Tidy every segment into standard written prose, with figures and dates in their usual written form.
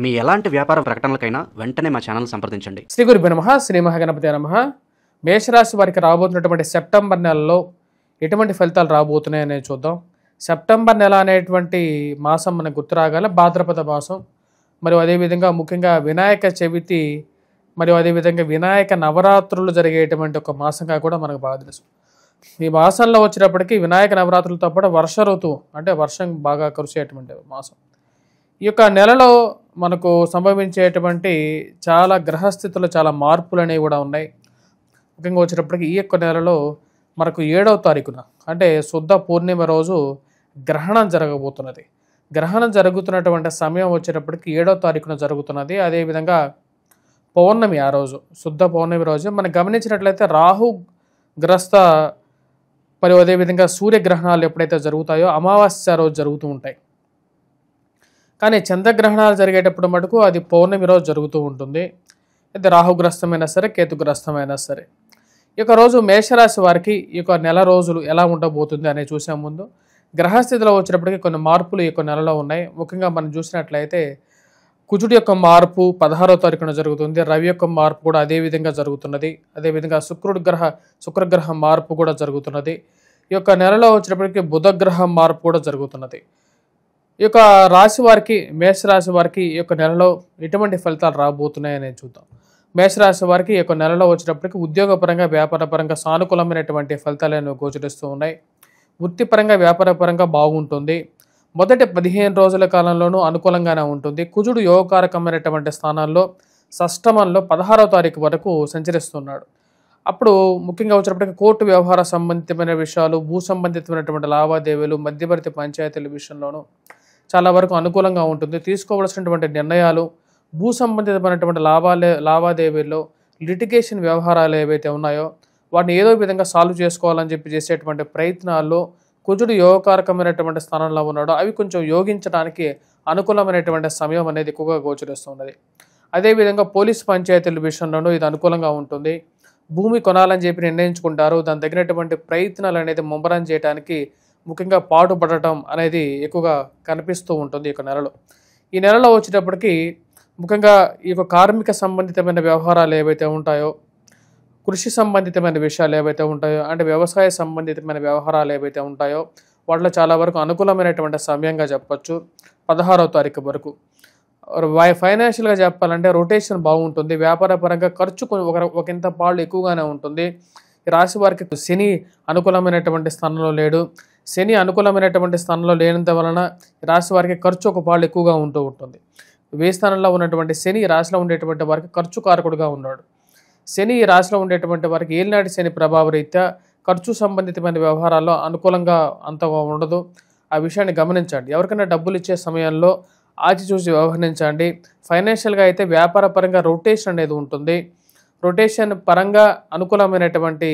మీ ఎలాంటి వ్యాపార ప్రకటనలకైనా వెంటనే మా ఛానల్ సంప్రదించండి. శ్రీ గురుభ్యో నమః. శ్రీ మహాగణపతి నమః. మేషరాశి వారికి రాబోతున్నటువంటి సెప్టెంబర్ నెలలో ఎటువంటి ఫలితాలు రాబోతున్నాయనేది చూద్దాం. సెప్టెంబర్ నెల అనేటువంటి మాసం మనకు గుర్తు రాగాల భాద్రపద మాసం, మరియు అదేవిధంగా ముఖ్యంగా వినాయక చవితి, మరియు అదేవిధంగా వినాయక నవరాత్రులు జరిగేటువంటి ఒక మాసంగా కూడా మనకు బాగా తెలుసు. ఈ మాసంలో వచ్చేటప్పటికి వినాయక నవరాత్రులతో పాటు వర్ష ఋతువు, అంటే వర్షం బాగా కురిసేటువంటి మాసం. ఈ యొక్క నెలలో మనకు సంభవించేటువంటి చాలా గ్రహస్థితులు, చాలా మార్పులు అనేవి కూడా ఉన్నాయి. ముఖ్యంగా వచ్చేటప్పటికి ఈ యొక్క నెలలో మనకు 7వ తారీఖున, అంటే శుద్ధ పూర్ణిమ రోజు గ్రహణం జరగబోతున్నది. గ్రహణం జరుగుతున్నటువంటి సమయం వచ్చేటప్పటికి 7వ తారీఖున జరుగుతున్నది. అదేవిధంగా పౌర్ణమి, ఆ రోజు శుద్ధ పౌర్ణమి రోజు మనం గమనించినట్లయితే రాహు గ్రస్త, మరియు అదేవిధంగా సూర్యగ్రహణాలు ఎప్పుడైతే జరుగుతాయో అమావాస్య రోజు జరుగుతూ ఉంటాయి. కానీ చంద్రగ్రహణాలు జరిగేటప్పుడు మటుకు అది పౌర్ణమి రోజు జరుగుతూ ఉంటుంది. అయితే రాహుగ్రస్తమైనా సరే, కేతుగ్రస్తమైనా సరే. ఈ యొక్క రోజు మేషరాశి వారికి ఈ యొక్క నెల రోజులు ఎలా ఉండబోతుంది అనేది చూసే ముందు గ్రహస్థితిలో వచ్చినప్పటికీ కొన్ని మార్పులు ఈ యొక్క నెలలో ఉన్నాయి. ముఖ్యంగా మనం చూసినట్లయితే కుజుడి యొక్క మార్పు 16వ తారీఖున జరుగుతుంది. రవి యొక్క మార్పు కూడా అదే విధంగా జరుగుతున్నది. అదేవిధంగా శుక్రగ్రహ మార్పు కూడా జరుగుతున్నది. ఈ యొక్క నెలలో వచ్చినప్పటికీ బుధగ్రహ మార్పు కూడా జరుగుతున్నది. ఈ యొక్క రాశి వారికి, మేషరాశి వారికి ఈ యొక్క నెలలో ఎటువంటి ఫలితాలు రాబోతున్నాయని చూద్దాం. మేషరాశి వారికి ఈ యొక్క నెలలో వచ్చినప్పటికీ ఉద్యోగపరంగా, వ్యాపారపరంగా సానుకూలమైనటువంటి ఫలితాలను గోచరిస్తూ ఉన్నాయి. వృత్తిపరంగా, వ్యాపారపరంగా బాగుంటుంది. మొదటి 15 రోజుల కాలంలోనూ అనుకూలంగానే ఉంటుంది. కుజుడు యోగకారకమైనటువంటి స్థానాల్లో షష్టమంలో 16వ తారీఖు వరకు సంచరిస్తున్నాడు. అప్పుడు ముఖ్యంగా వచ్చినప్పటికీ కోర్టు వ్యవహార సంబంధితమైన విషయాలు, భూ సంబంధితమైనటువంటి లావాదేవీలు, మధ్యవర్తి పంచాయతీల విషయంలోనూ చాలా వరకు అనుకూలంగా ఉంటుంది. తీసుకోవలసినటువంటి నిర్ణయాలు, భూ సంబంధితమైనటువంటి లావాదేవీల్లో లిటిగేషన్ వ్యవహారాలు ఏవైతే ఉన్నాయో వాటిని ఏదో విధంగా సాల్వ్ చేసుకోవాలని చెప్పి చేసేటువంటి ప్రయత్నాల్లో కుజుడు యోగకారకమైనటువంటి స్థానంలో ఉన్నాడో అవి కొంచెం యోగించడానికి అనుకూలమైనటువంటి సమయం అనేది ఎక్కువగా గోచరిస్తున్నది. అదేవిధంగా పోలీస్ పంచాయతీల విషయంలోనూ ఇది అనుకూలంగా ఉంటుంది. భూమి కొనాలని చెప్పి నిర్ణయించుకుంటారు. దాని తగినటువంటి ప్రయత్నాలు అనేది ముమ్మరం చేయడానికి ముఖ్యంగా పాటుపడటం అనేది ఎక్కువగా కనిపిస్తూ ఉంటుంది ఈ యొక్క నెలలో. ఈ నెలలో వచ్చేటప్పటికి ముఖ్యంగా ఈ యొక్క కార్మిక సంబంధితమైన వ్యవహారాలు ఏవైతే ఉంటాయో, కృషి సంబంధితమైన విషయాలు ఏవైతే ఉంటాయో, అంటే వ్యవసాయ సంబంధితమైన వ్యవహారాలు ఏవైతే ఉంటాయో వాటిలో చాలా వరకు అనుకూలమైనటువంటి సమయంగా చెప్పచ్చు. 16వ తారీఖు వరకు ఫైనాన్షియల్గా చెప్పాలంటే రొటేషన్ బాగుంటుంది. వ్యాపారపరంగా ఖర్చు ఒకంత పాళ్ళు ఎక్కువగానే ఉంటుంది. ఈ రాశి వారికి శని అనుకూలమైనటువంటి స్థానంలో లేడు. శని అనుకూలమైనటువంటి స్థానంలో లేనంత వలన రాశి వారికి ఖర్చు ఒక పాళ్ళు ఎక్కువగా ఉంటూ ఉంటుంది. వ్యయ స్థానంలో ఉన్నటువంటి శని రాశిలో ఉండేటువంటి వారికి ఖర్చు కారకుడుగా ఉన్నాడు. శని ఈ రాశిలో ఉండేటువంటి వారికి ఏలినాటి శని ప్రభావ రీత్యా ఖర్చు సంబంధితమైన వ్యవహారాల్లో అనుకూలంగా అంతగా ఉండదు. ఆ విషయాన్ని గమనించండి. ఎవరికైనా డబ్బులు ఇచ్చే సమయంలో ఆచిచూసి వ్యవహరించండి. ఫైనాన్షియల్గా అయితే వ్యాపార పరంగా రొటేషన్ అనేది ఉంటుంది. రొటేషన్ పరంగా అనుకూలమైనటువంటి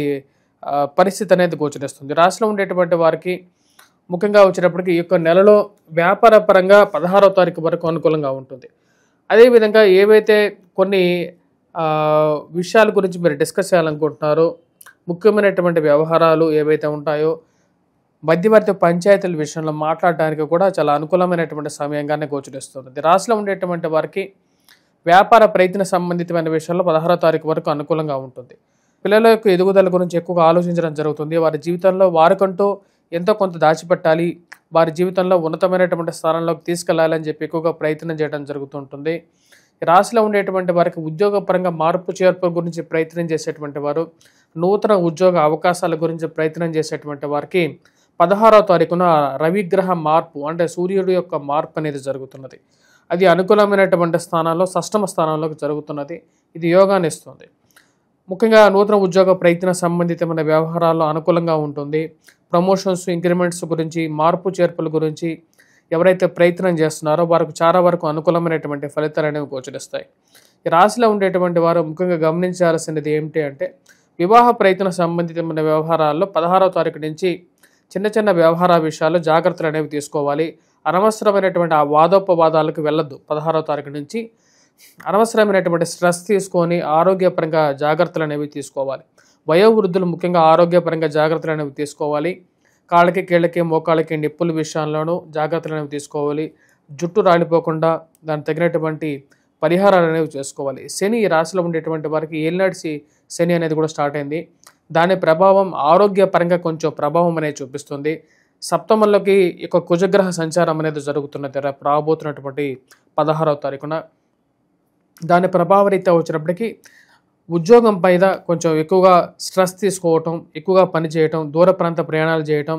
పరిస్థితి అనేది గోచరిస్తుంది. రాశిలో ఉండేటువంటి వారికి ముఖ్యంగా వచ్చేటప్పటికి ఈ యొక్క నెలలో వ్యాపార పరంగా 16వ తారీఖు వరకు అనుకూలంగా ఉంటుంది. అదేవిధంగా ఏవైతే కొన్ని విషయాల గురించి మీరు డిస్కస్ చేయాలనుకుంటున్నారో, ముఖ్యమైనటువంటి వ్యవహారాలు ఏవైతే ఉంటాయో మధ్యవర్తి పంచాయతీల విషయంలో మాట్లాడడానికి కూడా చాలా అనుకూలమైనటువంటి సమయంగానే గోచరిస్తుంది. రాశిలో ఉండేటువంటి వారికి వ్యాపార ప్రయత్న సంబంధితమైన విషయాల్లో 16వ తారీఖు వరకు అనుకూలంగా ఉంటుంది. పిల్లల యొక్క ఎదుగుదల గురించి ఎక్కువగా ఆలోచించడం జరుగుతుంది. వారి జీవితంలో వారికంటూ ఎంతో కొంత దాచిపెట్టాలి, వారి జీవితంలో ఉన్నతమైనటువంటి స్థానంలోకి తీసుకెళ్లాలని చెప్పి ఎక్కువగా ప్రయత్నం చేయడం జరుగుతుంటుంది. రాశిలో ఉండేటువంటి వారికి ఉద్యోగపరంగా మార్పు చేర్పు గురించి ప్రయత్నం చేసేటువంటి వారు, నూతన ఉద్యోగ అవకాశాల గురించి ప్రయత్నం చేసేటువంటి వారికి 16వ తారీఖున రవిగ్రహ మార్పు, అంటే సూర్యుడు యొక్క మార్పు అనేది జరుగుతున్నది. అది అనుకూలమైనటువంటి స్థానాల్లో షష్టమ స్థానంలోకి జరుగుతున్నది. ఇది యోగాన్ని ఇస్తుంది. ముఖ్యంగా నూతన ఉద్యోగ ప్రయత్న సంబంధితమైన వ్యవహారాల్లో అనుకూలంగా ఉంటుంది. ప్రమోషన్స్, ఇంక్రిమెంట్స్ గురించి, మార్పు చేర్పుల గురించి ఎవరైతే ప్రయత్నం చేస్తున్నారో వారికి చాలా వరకు అనుకూలమైనటువంటి ఫలితాలు అనేవి గోచరిస్తాయి. ఈ రాశిలో ఉండేటువంటి వారు ముఖ్యంగా గమనించాల్సినది ఏమిటి అంటే వివాహ ప్రయత్న సంబంధితమైన వ్యవహారాల్లో 16వ తారీఖు నుంచి చిన్న చిన్న వ్యవహార విషయాల్లో జాగ్రత్తలు అనేవి తీసుకోవాలి. అనవసరమైనటువంటి ఆ వాదోపవాదాలకు వెళ్ళొద్దు. 16వ తారీఖు నుంచి అనవసరమైనటువంటి స్ట్రెస్ తీసుకొని ఆరోగ్యపరంగా జాగ్రత్తలు అనేవి తీసుకోవాలి. వయోవృద్ధులు ముఖ్యంగా ఆరోగ్యపరంగా జాగ్రత్తలు అనేవి తీసుకోవాలి. కాళ్ళకి, కీళ్ళకి, మోకాళ్ళకి నిప్పుల విషయాల్లోనూ జాగ్రత్తలు అనేవి తీసుకోవాలి. జుట్టు రాలిపోకుండా దానికి తగినటువంటి పరిహారాలు అనేవి చేసుకోవాలి. శని ఈ రాశిలో ఉండేటువంటి వారికి ఏలినాటి శని అనేది కూడా స్టార్ట్ అయింది. దాని ప్రభావం ఆరోగ్యపరంగా కొంచెం ప్రభావం అనేది చూపిస్తుంది. సప్తమంలోకి ఒక కుజగ్రహ సంచారం అనేది జరుగుతున్నది రాబోతున్నటువంటి 16వ తారీఖున. దాని ప్రభావరీత్యా వచ్చినప్పటికీ ఉద్యోగం పైన కొంచెం ఎక్కువగా స్ట్రెస్ తీసుకోవటం, ఎక్కువగా పని చేయటం, దూర ప్రాంత ప్రయాణాలు చేయటం,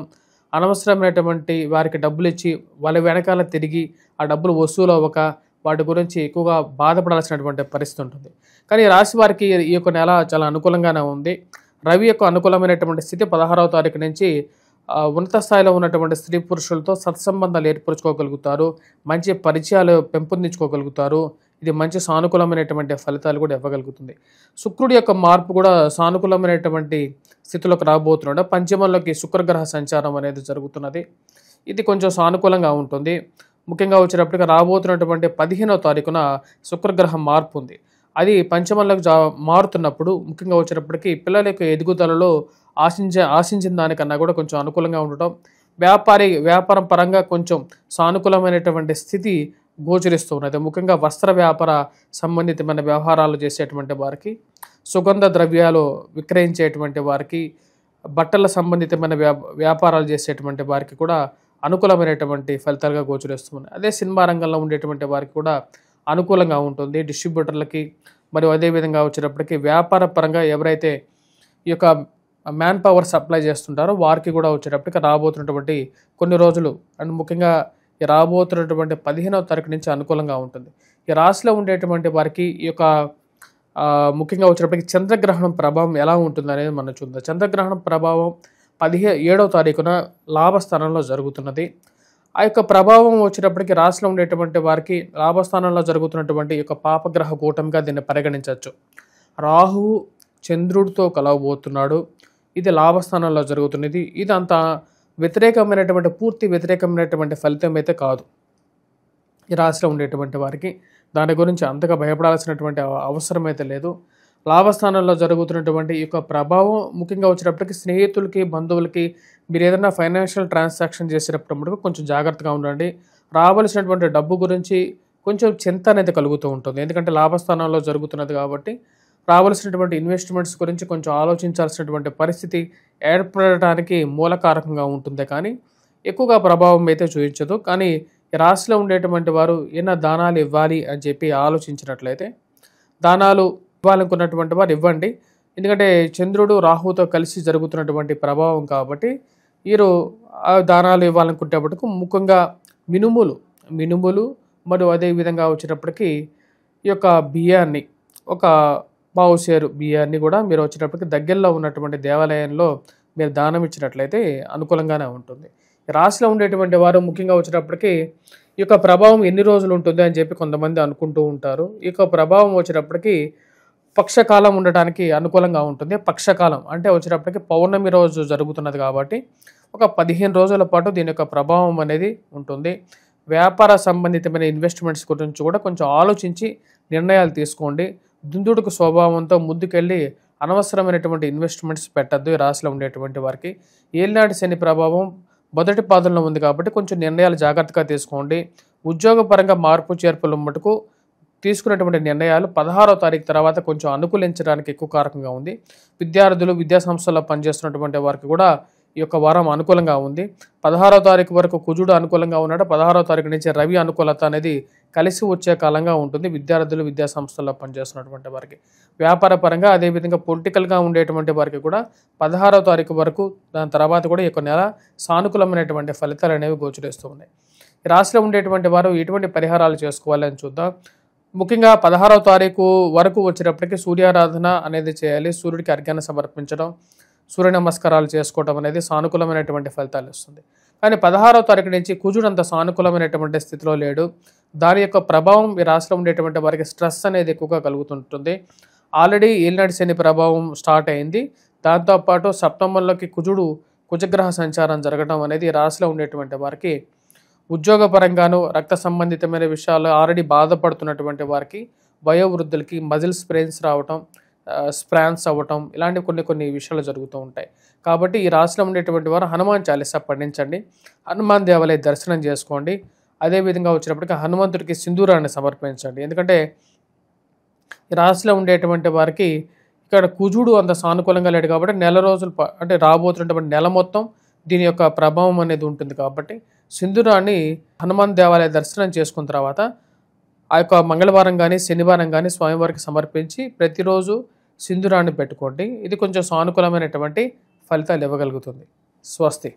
అనవసరమైనటువంటి వారికి డబ్బులు ఇచ్చి వాళ్ళ వెనకాల తిరిగి ఆ డబ్బులు వసూలు అవ్వక వాటి గురించి ఎక్కువగా బాధపడాల్సినటువంటి పరిస్థితి ఉంటుంది. కానీ ఈ రాశి వారికి ఈ యొక్క నెల చాలా అనుకూలంగానే ఉంది. రవి యొక్క అనుకూలమైనటువంటి స్థితి 16వ తారీఖు నుంచి ఉన్నత స్థాయిలో ఉన్నటువంటి స్త్రీ పురుషులతో సత్సంబంధాలు ఏర్పరచుకోగలుగుతారు, మంచి పరిచయాలు పెంపొందించుకోగలుగుతారు. ఇది మంచి సానుకూలమైనటువంటి ఫలితాలు కూడా ఇవ్వగలుగుతుంది. శుక్రుడి యొక్క మార్పు కూడా సానుకూలమైనటువంటి స్థితిలోకి రాబోతున్నాడు. పంచమంలోకి శుక్రగ్రహ సంచారం అనేది జరుగుతున్నది. ఇది కొంచెం సానుకూలంగా ఉంటుంది. ముఖ్యంగా వచ్చేటప్పటికి రాబోతున్నటువంటి 15వ తారీఖున శుక్రగ్రహం మార్పు ఉంది. అది పంచమంలోకి మారుతున్నప్పుడు ముఖ్యంగా వచ్చేటప్పటికి పిల్లల యొక్క ఎదుగుదలలో ఆశించిన దానికన్నా కూడా కొంచెం అనుకూలంగా ఉండటం, వ్యాపారం పరంగా కొంచెం సానుకూలమైనటువంటి స్థితి గోచరిస్తూ ఉన్నది. ముఖ్యంగా వస్త్ర వ్యాపార సంబంధితమైన వ్యవహారాలు చేసేటువంటి వారికి, సుగంధ ద్రవ్యాలు విక్రయించేటువంటి వారికి, బట్టల సంబంధితమైన వ్యాపారాలు చేసేటువంటి వారికి కూడా అనుకూలమైనటువంటి ఫలితాలుగా గోచరిస్తున్నాయి. అదే సినిమా రంగంలో ఉండేటువంటి వారికి కూడా అనుకూలంగా ఉంటుంది. డిస్ట్రిబ్యూటర్లకి మరియు అదేవిధంగా వచ్చేటప్పటికి వ్యాపార పరంగా ఎవరైతే ఈ యొక్క మ్యాన్ పవర్ సప్లై చేస్తుంటారో వారికి కూడా వచ్చేటప్పటికి రాబోతున్నటువంటి కొన్ని రోజులు అండ్ ముఖ్యంగా ఈ రాబోతున్నటువంటి 15వ తారీఖు నుంచి అనుకూలంగా ఉంటుంది. ఈ రాశిలో ఉండేటువంటి వారికి ఈ యొక్క ముఖ్యంగా వచ్చేటప్పటికి చంద్రగ్రహణం ప్రభావం ఎలా ఉంటుంది అనేది మనం చూద్దాం. చంద్రగ్రహణం ప్రభావం 17వ తారీఖున లాభస్థానంలో జరుగుతున్నది. ఆ యొక్క ప్రభావం వచ్చేటప్పటికి రాశిలో ఉండేటువంటి వారికి లాభస్థానంలో జరుగుతున్నటువంటి యొక్క పాపగ్రహ కూటమిగా దీన్ని పరిగణించవచ్చు. రాహువు చంద్రుడితో కలవబోతున్నాడు. ఇది లాభస్థానంలో జరుగుతున్నది. ఇది అంత పూర్తి వ్యతిరేకమైనటువంటి ఫలితం అయితే కాదు. ఈ రాశిలో ఉండేటువంటి వారికి దాని గురించి అంతగా భయపడాల్సినటువంటి అవసరం అయితే లేదు. లాభస్థానంలో జరుగుతున్నటువంటి ఈ యొక్క ప్రభావం ముఖ్యంగా వచ్చేటప్పటికి స్నేహితులకి, బంధువులకి మీరు ఏదైనా ఫైనాన్షియల్ ట్రాన్సాక్షన్ చేసేటప్పుడు మటుకు కొంచెం జాగ్రత్తగా ఉండండి. రావాల్సినటువంటి డబ్బు గురించి కొంచెం చింత అనేది కలుగుతూ ఉంటుంది. ఎందుకంటే లాభస్థానంలో జరుగుతున్నది కాబట్టి రావాల్సినటువంటి ఇన్వెస్ట్మెంట్స్ గురించి కొంచెం ఆలోచించాల్సినటువంటి పరిస్థితి ఏర్పడటానికి మూలకారకంగా ఉంటుంది. కానీ ఎక్కువగా ప్రభావం అయితే చూపించదు. కానీ ఈ రాశిలో ఉండేటువంటి వారు ఏమైనా దానాలు ఇవ్వాలి అని చెప్పి ఆలోచించినట్లయితే దానాలు ఇవ్వాలనుకున్నటువంటి వారు ఇవ్వండి. ఎందుకంటే చంద్రుడు రాహుతో కలిసి జరుగుతున్నటువంటి ప్రభావం కాబట్టి వీరు దానాలు ఇవ్వాలనుకునేటప్పటికి ముఖ్యంగా మినుములు మరియు అదేవిధంగా వచ్చేటప్పటికి ఈ యొక్క బియ్యాన్ని ఒక పావుసేరు బియ్యాన్ని కూడా మీరు వచ్చేటప్పటికి దగ్గరలో ఉన్నటువంటి దేవాలయంలో మీరు దానం ఇచ్చినట్లయితే అనుకూలంగానే ఉంటుంది. రాశిలో ఉండేటువంటి వారు ముఖ్యంగా వచ్చేటప్పటికి ఈ యొక్క ప్రభావం ఎన్ని రోజులు ఉంటుంది అని చెప్పి కొంతమంది అనుకుంటూ ఉంటారు. ఈ యొక్క ప్రభావం వచ్చేటప్పటికి పక్షకాలం ఉండటానికి అనుకూలంగా ఉంటుంది. పక్షకాలం అంటే వచ్చేటప్పటికి పౌర్ణమి రోజు జరుగుతున్నది కాబట్టి ఒక 15 రోజుల పాటు దీని యొక్క ప్రభావం అనేది ఉంటుంది. వ్యాపార సంబంధితమైన ఇన్వెస్ట్మెంట్స్ గురించి కూడా కొంచెం ఆలోచించి నిర్ణయాలు తీసుకోండి. దుందుడుకు స్వభావంతో ముందుకెళ్ళి అనవసరమైనటువంటి ఇన్వెస్ట్మెంట్స్ పెట్టద్దు. ఈ రాశిలో ఉండేటువంటి వారికి ఏలినాటి శని ప్రభావం మొదటి పాదంలో ఉంది కాబట్టి కొంచెం నిర్ణయాలు జాగ్రత్తగా తీసుకోండి. ఉద్యోగపరంగా మార్పు చేర్పుల మటుకు తీసుకున్నటువంటి నిర్ణయాలు 16వ తారీఖు తర్వాత కొంచెం అనుకూలించడానికి ఎక్కువ కారకంగా ఉంది. విద్యార్థులు, విద్యా సంస్థల్లో పనిచేస్తున్నటువంటి వారికి కూడా ఈ యొక్క వారం అనుకూలంగా ఉంది. 16వ తారీఖు వరకు కుజుడు అనుకూలంగా ఉన్నాడు. 16వ తారీఖు నుంచి రవి అనుకూలత అనేది కలిసి వచ్చే కాలంగా ఉంటుంది. విద్యార్థులు, విద్యా సంస్థల్లో పనిచేస్తున్నటువంటి వారికి వ్యాపార పరంగా అదేవిధంగా పొలిటికల్గా ఉండేటువంటి వారికి కూడా 16వ తారీఖు వరకు దాని తర్వాత కూడా ఈ యొక్క నెల సానుకూలమైనటువంటి ఫలితాలు అనేవి గోచరిస్తూ ఉన్నాయి. ఈ రాశిలో ఉండేటువంటి వారు ఎటువంటి పరిహారాలు చేసుకోవాలని చూద్దాం. ముఖ్యంగా 16వ తారీఖు వరకు వచ్చేటప్పటికి సూర్యారాధన అనేది చేయాలి. సూర్యుడికి అర్ఘ్యాన్ని సమర్పించడం, సూర్య నమస్కారాలు చేసుకోవడం అనేది సానుకూలమైనటువంటి ఫలితాలు ఇస్తుంది. కానీ 16వ తారీఖు నుంచి కుజుడు అంత సానుకూలమైనటువంటి స్థితిలో లేడు. దాని యొక్క ప్రభావం ఈ రాశిలో ఉండేటువంటి వారికి స్ట్రెస్ అనేది ఎక్కువగా కలుగుతుంటుంది. ఆల్రెడీ ఏలినాటి శని ప్రభావం స్టార్ట్ అయింది. దాంతోపాటు సప్తమంలోకి కుజగ్రహ సంచారం జరగడం అనేది ఈ రాశిలో ఉండేటువంటి వారికి ఉద్యోగపరంగాను, రక్త సంబంధితమైన విషయాలు ఆల్రెడీ బాధపడుతున్నటువంటి వారికి, వయోవృద్ధులకి మజిల్ స్ప్రాన్స్ అవ్వటం ఇలాంటి కొన్ని విషయాలు జరుగుతూ ఉంటాయి. కాబట్టి ఈ రాశిలో ఉండేటువంటి వారు హనుమాన్ చాలీసా పఠించండి. హనుమాన్ దేవాలయ దర్శనం చేసుకోండి. అదేవిధంగా వచ్చినప్పటికీ హనుమంతుడికి సింధూరాన్ని సమర్పించండి. ఎందుకంటే ఈ రాశిలో ఉండేటువంటి వారికి ఇక్కడ కుజుడు అంత సానుకూలంగా లేడు కాబట్టి నెల రోజులు అంటే రాబోతున్నటువంటి నెల మొత్తం దీని యొక్క ప్రభావం అనేది ఉంటుంది. కాబట్టి సింధూరాన్ని హనుమాన్ దేవాలయ దర్శనం చేసుకున్న తర్వాత ఆ యొక్క మంగళవారం కానీ శనివారం కానీ స్వామివారికి సమర్పించి ప్రతిరోజు సింధూరాన్ని పెట్టుకోండి. ఇది కొంచెం సానుకూలమైనటువంటి ఫలితాలు ఇవ్వగలుగుతుంది. స్వస్తి.